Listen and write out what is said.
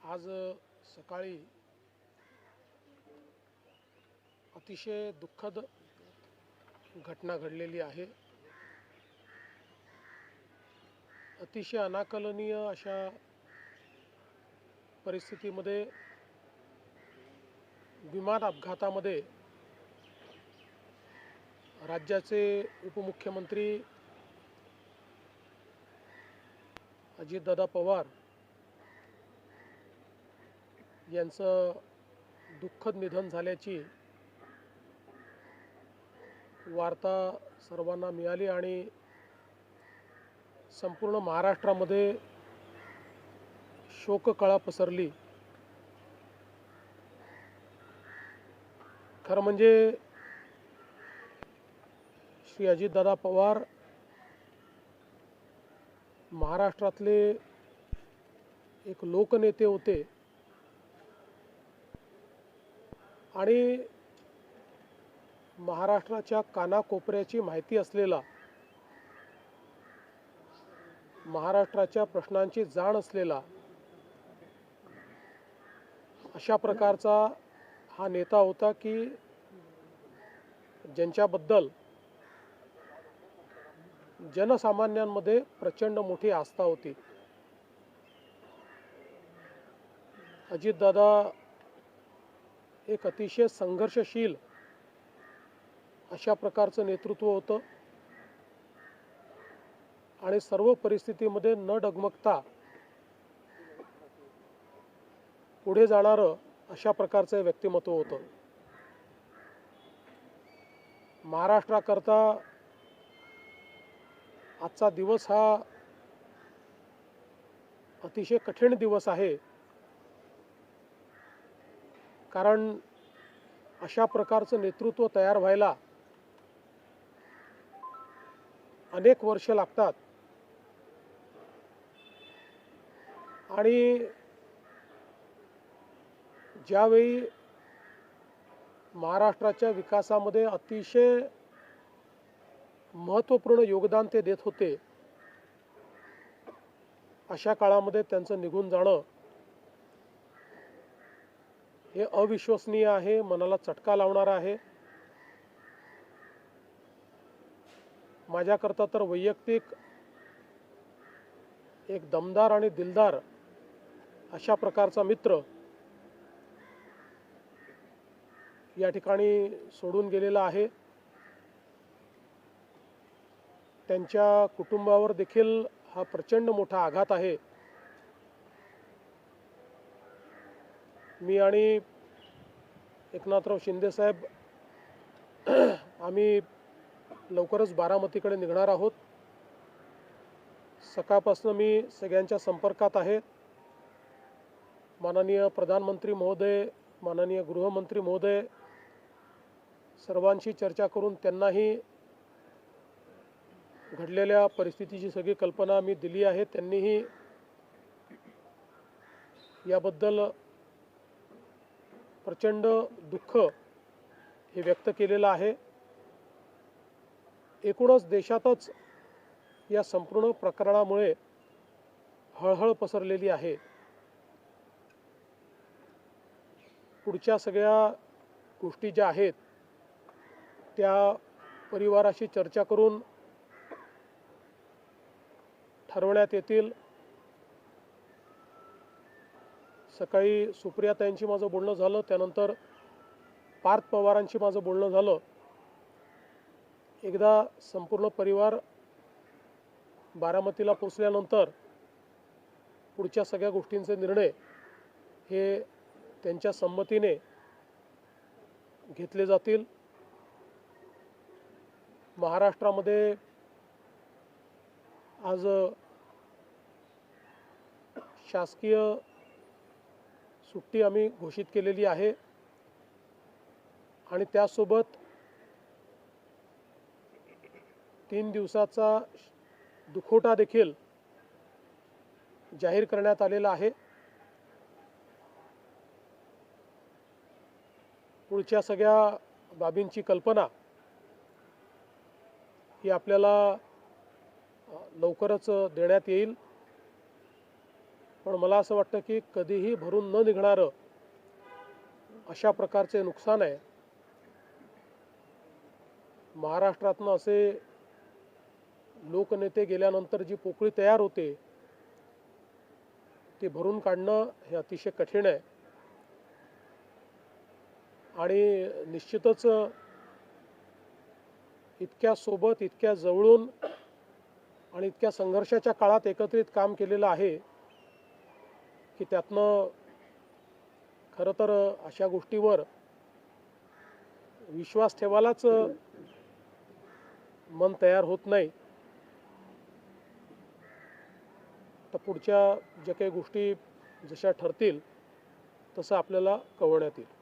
आज सकाळी अतिशय दुःखद घटना घडलेली आहे। अतिशय अनाकलनीय अशा परिस्थितीमध्ये विमान अपघातामध्ये राज्याचे उपमुख्यमंत्री अजितदादा पवार यांचं दुःखद निधन झाल्याची वार्ता सर्वांना मिळाली आणि संपूर्ण महाराष्ट्रामध्ये शोककळा पसरली। खरं म्हणजे श्री अजितदादा पवार महाराष्ट्रातले एक लोकनेते होते आणि महाराष्ट्राच्या कानाकोपऱ्याची माहिती असलेला, महाराष्ट्राच्या प्रश्नांची जाण असलेला अशा प्रकारचा हा नेता होता की ज्यांच्याबद्दल जनसामान्यांमध्ये प्रचंड मोठी आस्था होती। अजितदादा एक अतिशय संघर्षशील अशा प्रकारचं नेतृत्व होतं आणि सर्व परिस्थितीमध्ये न डगमगता पुढे जाणारं अशा प्रकारचं व्यक्तिमत्व होतं। महाराष्ट्राकरता आजचा दिवस हा अतिशय कठीण दिवस आहे, कारण अशा प्रकारचं नेतृत्व तयार व्हायला अनेक वर्ष लागतात आणि ज्यावेळी महाराष्ट्राच्या विकासामध्ये अतिशय महत्त्वपूर्ण योगदान ते देत होते, अशा काळामध्ये त्यांचं निघून जाणं हे अविश्वसनीय आहे, मनाला चटका लावणारा आहे। माझ्याकरता तर वैयक्तिक एक दमदार आणि दिलदार अशा प्रकारचा मित्र या ठिकाणी सोडून गेलेला आहे। त्यांच्या कुटुंबावर देखील हा प्रचंड मोठा आघात आहे। मी आणि एकनाथराव शिंदे साहेब आम्ही लवकरच बारामतीकडे निघणार आहोत। सकाळपासून मी सगळ्यांच्या संपर्कात आहे। माननीय प्रधानमंत्री महोदय, माननीय गृहमंत्री महोदय सर्वांशी चर्चा करून त्यांनाही घडलेल्या परिस्थितीची सगळी कल्पना मी दिली आहे। त्यांनीही याबद्दल प्रचंड दुःख हे व्यक्त केलेलं आहे। एकूणच देशातच या संपूर्ण प्रकरणामुळे हळहळ पसरलेली आहे। पुढच्या सगळ्या गोष्टी ज्या आहेत त्या परिवाराशी चर्चा करून ठरवण्यात येतील। सकाळी सुप्रियाताईंशी माझं बोलणं झालं, त्यानंतर पार्थ पवारांशी माझं बोलणं झालं। एकदा संपूर्ण परिवार बारामतीला पोचल्यानंतर पुढच्या सगळ्या गोष्टींचे निर्णय हे त्यांच्या संमतीने घेतले जातील। महाराष्ट्रामध्ये आज शासकीय सुट्टी आम्ही घोषित केलेली आहे आणि त्यासोबत 3 दिवसाचा दुखवटा देखील जाहीर करण्यात आलेला आहे। पुढच्या सगळ्या बाबींची कल्पना ही आपल्याला लवकरच देण्यात येईल। पण मला असं वाटतं की कधीही भरून न निघणारं अशा प्रकारचे नुकसान आहे. महाराष्ट्रातनं असे लोकनेते गेल्यानंतर जी पोकळी तयार होते ती भरून काढणं हे अतिशय कठीण आहे. आणि निश्चितच इतक्या सोबत, इतक्या जवळून आणि इतक्या संघर्षाच्या काळात एकत्रित काम केलेलं आहे की त्यातनं खरं तर अशा गोष्टीवर विश्वास ठेवायलाच मन तयार होत नाही. तर पुढच्या ज्या काही गोष्टी जशा ठरतील तसं आपल्याला कळवण्यात येईल.